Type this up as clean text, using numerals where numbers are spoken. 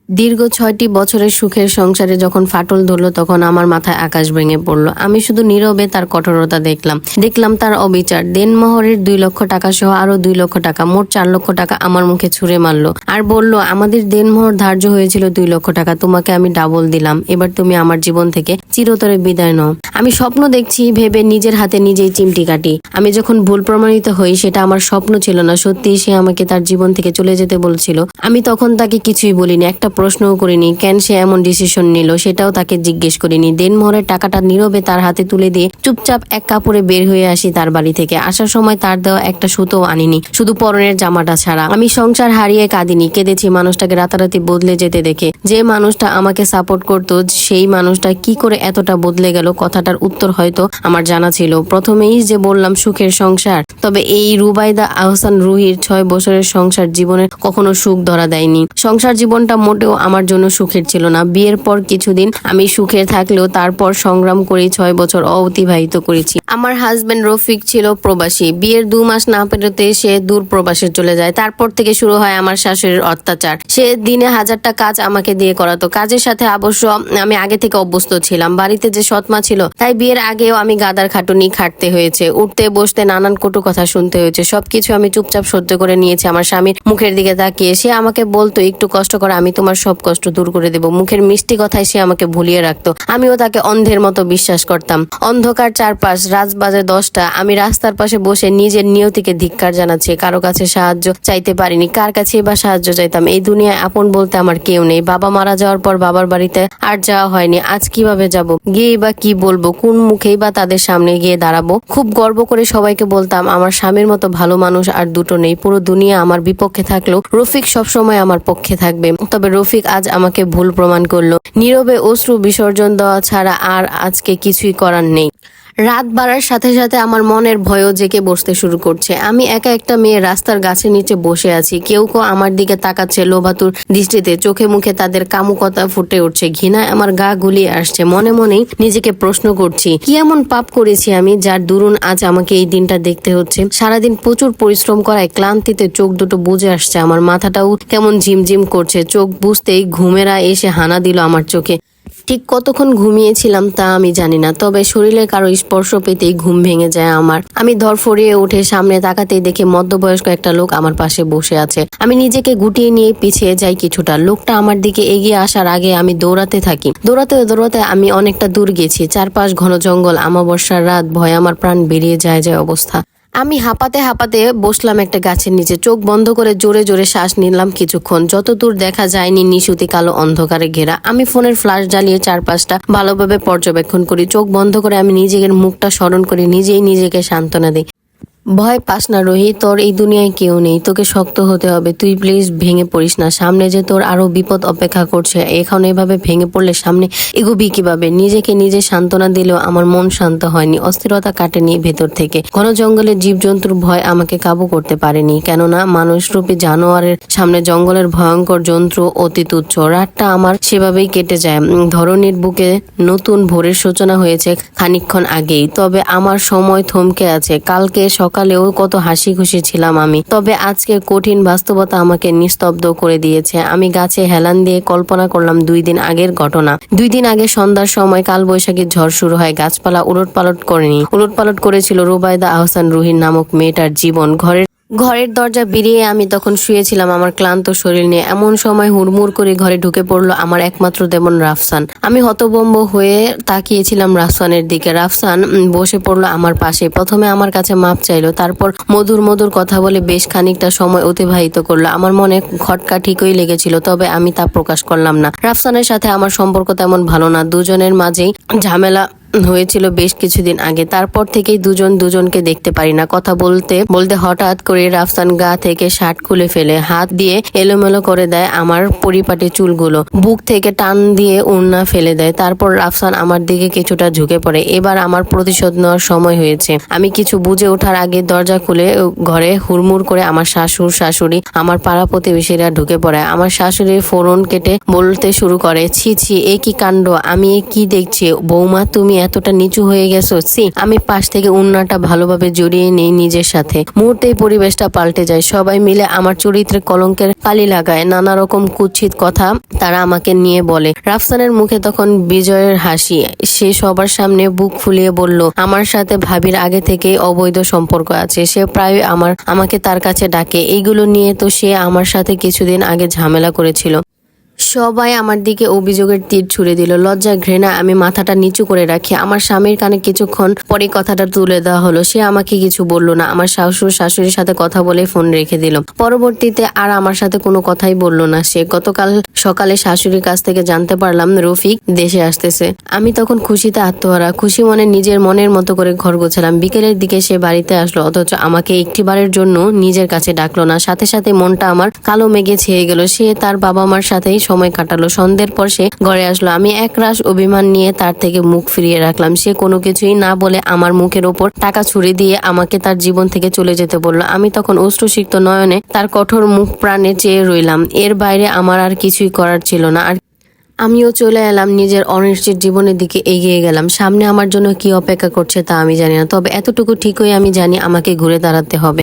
দীর্ঘ ৬টি বছরের সুখের সংসারে যখন ফাটল ধরলো তখন আমার মাথায় আকাশ ভেঙে পড়লো। আমি শুধু নীরবে তার কঠোরতা দেখলাম তার অবিচার। দেনমোহরের ২ লক্ষ টাকা সহ আরো ২ লক্ষ টাকা, মোট ৪ লক্ষ টাকা আমার মুখে ছুঁড়ে মারলো আর বলল, আমাদের দেনমোহর ধার্য হয়েছিল ২ লক্ষ টাকা, তোমাকে আমি ডাবল দিলাম, এবার তুমি আমার জীবন থেকে চিরতরে বিদায় নাও। আমি স্বপ্ন দেখছি ভেবে নিজের হাতে নিজেই চিমটি কাটি। আমি যখন ভুল প্রমাণিত হই সেটা আমার স্বপ্ন ছিল না, সত্যি সে আমাকে তার জীবন থেকে চলে যেতে বলছিল। আমি তখন তাকে কিছুই বলিনি, একটা প্রশ্নও করিনি কেন সে এমন ডিসিশন নিল, সেটাও তাকে জিজ্ঞেস করিনি। দেনমোহরের টাকাটা নীরবে তার হাতে তুলে দিয়ে চুপচাপ এক কাপড়ে বের হয়ে আসি তার বাড়ি থেকে। আসার সময় তার দেওয়া একটা সুতো আনিনি, শুধু পরনের জামাটা ছাড়া। আমি সংসার হারিয়ে কাঁদিনি, কেঁদেছি মানুষটাকে রাতারাতি বদলে যেতে দেখে। যে মানুষটা আমাকে সাপোর্ট করতো সেই মানুষটা কি করে এতটা বদলে গেল, কথাটার উত্তর হয়তো আমার জানা ছিল। প্রথমেই যে বললাম সুখের সংসার, তবে এই রুবাইদা আহসান রুহির ৬ বছরের সংসার জীবনে কখনো সুখ ধরা দেয়নি। সংসার জীবনটা মোটেও আমার জন্য সুখের ছিল না। বিয়ের পর কিছুদিন আমি সুখে থাকলেও তারপর সংগ্রাম করে ৬ বছর অতিবাহিত করেছি। আমার হাজবেন্ড রফিক ছিল প্রবাসী। বিয়ের ২ মাস না পেরোতে সে দূর প্রবাসে চলে যায়। তারপর থেকে শুরু হয় আমার শাশুড়ির অত্যাচার। সে দিনে ১০০০টা কাজ আমাকে দিয়ে করাতো। কাজের সাথে অবশ্য আমি আগে থেকে অভ্যস্ত ছিলাম। বাড়িতে যে সৎমা ছিল তাই বিয়ের আগেও আমি গাদার খাটুনি খাটতে হয়েছে, উঠতে বসতে নানান কটু কথা শুনতে হয়েছে। সবকিছু আমি চুপচাপ সহ্য করে নিয়েছি। আমার স্বামীর মুখের দিকে তাকিয়ে সে আমাকে বলতো, একটু কষ্ট করে আমি তোমার সব কষ্ট দূর করে দেব। মুখের মিষ্টি কথায় সে আমাকে ভুলিয়ে রাখতো। আমিও তাকে অন্ধের মতো বিশ্বাস করতাম। অন্ধকার চারপাশ, রাত বাজে ১০টা। আমি রাস্তার পাশে বসে নিজের নিয়তিকে ধিক্কার জানাচ্ছি। কারো কাছে সাহায্য চাইতে পারিনি, কার কাছে বা সাহায্য চাইতাম। এই দুনিয়ায় আপন বলতে আমার কেউ নেই। বাবা মারা যাওয়ার পর বাবার বাড়িতে আর যাওয়া হয়নি। আজ কিভাবে যাব, গিয়ে বা কি বলবো, কোন মুখেই বা তাদের সামনে গিয়ে দাঁড়াবো। খুব গর্ব করে সবাইকে বলতাম, আমার স্বামীর মতো ভালো মানুষ আর দুটো নেই। পুরো দুনিয়া আমার বিপক্ষে থাকলেও রফিক সবসময় আমার পক্ষে থাকবে। তবে রফিক আজ আমাকে ভুল প্রমাণ করলো। নীরবে অশ্রু বিসর্জন দেওয়া ছাড়া আর আজকে কিছুই করার নেই। রাত বাড়ার সাথে সাথে আমার মনের ভয়ও জেগে বসতে শুরু করছে। আমি একা একটা মেয়ে রাস্তার গাছের নিচে বসে আছি। কেউ কেউ আমার দিকে তাকাচ্ছে লোভাতুর দৃষ্টিতে, চোখে মুখে তাদের কামুকতা ফুটে উঠছে। ঘৃণায় আমার গা গুলিয়ে আসছে। মনে মনেই নিজেকে প্রশ্ন করছি, কি এমন পাপ করেছি আমি যার দরুন আজ আমাকে এই দিনটা দেখতে হচ্ছে। সারাদিন প্রচুর পরিশ্রম করায় ক্লান্তিতে চোখ দুটো বুজে আসছে। আমার মাথাটাও কেমন ঝিমঝিম করছে। চোখ বুঝতেই ঘুমেরা এসে হানা দিল আমার চোখে। ঠিক কতক্ষণ ঘুমিয়েছিলাম তা আমি জানি না, তবে শরীরে কারো স্পর্শ পেতেই ঘুম ভেঙে যায় আমার। আমি ধরফড়িয়ে উঠে সামনে তাকাতেই দেখে মধ্যবয়স্ক একটা লোক আমার পাশে বসে আছে। আমি নিজেকে গুটিয়ে নিয়ে পিছিয়ে যাই কিছুটা। লোকটা আমার দিকে এগিয়ে আসার আগে আমি দৌড়াতে থাকি। দৌড়াতে আমি অনেকটা দূর গেছি। চারপাশ ঘন জঙ্গল, আমাবস্যার রাত, ভয় আমার প্রাণ বেরিয়ে যায় অবস্থা। আমি হাঁপাতে বসলাম একটা গাছের নিচে। চোখ বন্ধ করে জোরে জোরে শ্বাস নিলাম কিছুক্ষণ। যতদূর দেখা যায়নি নিশুতি কালো অন্ধকারে ঘেরা। আমি ফোনের ফ্ল্যাশ জ্বালিয়ে চারপাশটা ভালোভাবে পর্যবেক্ষণ করি। চোখ বন্ধ করে আমি নিজের মুখটা স্মরণ করে নিজেই নিজেকে সান্ত্বনা দিই। ভয় পাস না রোহি, তোর এই দুনিয়ায় কেউ নেই। তোকে শক্ত হতে হবে। তুই প্লিজ ভেঙে পড়িস না। সামনে যে তোর আরো বিপদ অপেক্ষা করছে। এখন এভাবে ভেঙে পড়লে সামনে এগোবি কিভাবে? নিজেকে নিজে সান্ত্বনা দিলেও আমার মন শান্ত হয়নি। অস্থিরতা কাটেনি ভেতর থেকে। ঘন জঙ্গলের জীবজন্তুর ভয় আমাকে কাবু করতে পারেনি, কেননা মানুষরূপী জানোয়ারের সামনে জঙ্গলের ভয়ঙ্কর জন্তু অতি তুচ্ছ। রাতটা আমার সেভাবেই কেটে যায়। ধরনীর বুকে নতুন ভোরের সূচনা হয়েছে খানিকক্ষণ আগেই, তবে আমার সময় থমকে আছে। কালকে সকালেও কত হাসি খুশি ছিলাম আমি, তবে আজকে কঠিন বাস্তবতা আমাকে নিস্তব্ধ করে দিয়েছে। আমি গাছে হেলান দিয়ে কল্পনা করলাম 2 দিন আগের ঘটনা। 2 দিন আগে সন্ধ্যার সময় কালবৈশাখীর ঝড় শুরু হয়। গাছপালা উলটপালট করেছিল রুবাইদা আহসান রুহির নামক মেয়েটার জীবন। ঘরের দরজা বেরিয়ে আমি তখন শুয়েছিলাম আমার ক্লান্ত শরীর নিয়ে। এমন সময় হুড়মুড় করে ঘরে ঢুকে পড়লো আমার একমাত্র দেবন রাফসান। আমি হতভম্ব হয়ে তাকিয়েছিলাম রাফসানের দিকে। রাফসান বসে পড়লো আমার পাশে। প্রথমে আমার কাছে মাপ চাইলো, তারপর মধুর মধুর কথা বলে বেশ খানিকটা সময় অতিবাহিত করলো। আমার মনে খটকা ঠিকই লেগেছিল, তবে আমি তা প্রকাশ করলাম না। রাফসানের সাথে আমার সম্পর্ক তেমন ভালো না। দুজনের মাঝেই ঝামেলা হয়েছিল বেশ কিছুদিন আগে। তারপর থেকেই দুজন দুজনকে দেখতে পারি না। কথা বলতে বলতে হঠাৎ করে রাফসান গা থেকে শার্ট খুলে ফেলে হাত দিয়ে এলোমেলো করে দেয় আমার পরিপাটি চুলগুলো। বুক থেকে টান দিয়ে ওড়না ফেলে দেয়। তারপর রাফসান আমার দিকে কিছুটা ঝুঁকে পড়ে। এবার আমার প্রতিশোধ নেওয়ার সময় হয়েছে। আমি কিছু বুঝে ওঠার আগে দরজা খুলে ঘরে হুড়মুড় করে আমার শাশুড়ি আমার পাড়া প্রতিবেশীরা ঢুকে পড়ে। আমার শাশুড়ির ফোড়ন কেটে বলতে শুরু করে, ছি ছি, এ কি কাণ্ড, আমি এ কি দেখছি? বৌমা তুমি এতটা নিচু হয়ে গেছো। আমি পাশ থেকে উন্নাটা ভালোভাবে জড়িয়ে নেই নিজের সাথে। মুহূর্তেই পরিবেশটা পাল্টে যায়। সবাই মিলে আমার চরিত্রে কলঙ্কের কালি লাগায়, নানা রকম কুৎসিত কথা তারা আমাকে নিয়ে বলে। রাফসানের মুখে তখন বিজয়ের হাসি। সে সবার সামনে বুক ফুলিয়ে বলল, আমার সাথে ভাবির আগে থেকেই অবৈধ সম্পর্ক আছে। সে প্রায় আমাকে তার কাছে ডাকে। এইগুলো নিয়ে তো সে আমার সাথে কিছুদিন আগে ঝামেলা করেছিল। সবাই আমার দিকে অভিযোগের তীর ছুড়ে দিল। লজ্জা ঘৃণা আমি মাথাটা নিচু করে রাখি। আমার স্বামীর কানে কিছুক্ষণ পরে কথাটা তুলে দেওয়া হলো। সে আমাকে কিছু বলল না। আমার শ্বশুর শাশুড়ির সাথে কথা বলে ফোন রেখে দিল। পরবর্তীতে আর আমার সাথে কোনো কথাই বলল না সে। গতকাল সকালে শাশুড়ির কাছ থেকে জানতে পারলাম রফিক দেশে আসতেছে। আমি তখন খুশিতে আত্মহারা। খুশি মনে নিজের মনের মতো করে ঘর গোছালাম। বিকেলের দিকে সে বাড়িতে আসলো, অথচ আমাকে একটিবারের জন্য নিজের কাছে ডাকলো না। সাথে সাথে মনটা আমার কালো মেঘে ছেয়ে গেল। সে তার বাবা মার সাথেই সময় কাটালো। সন্ধ্যের পর সে ঘরে আসলো। আমি একরাশ অভিমান নিয়ে তার থেকে মুখ ফিরিয়ে রাখলাম। সে কোনো কিছুই না বলে আমার মুখের ওপর টাকা ছুড়ে দিয়ে আমাকে তার জীবন থেকে চলে যেতে বলল। আমি তখন অশ্রুসিক্ত নয়নে তার কঠোর মুখ প্রাণে চেয়ে রইলাম। এর বাইরে আমার আর কিছুই করার ছিল না। আর আমিও চলে এলাম, নিজের অনিশ্চিত জীবনের দিকে এগিয়ে গেলাম। সামনে আমার জন্য কি অপেক্ষা করছে তা আমি জানি না, তবে এতটুকু ঠিকই আমি জানি আমাকে ঘুরে দাঁড়াতে হবে।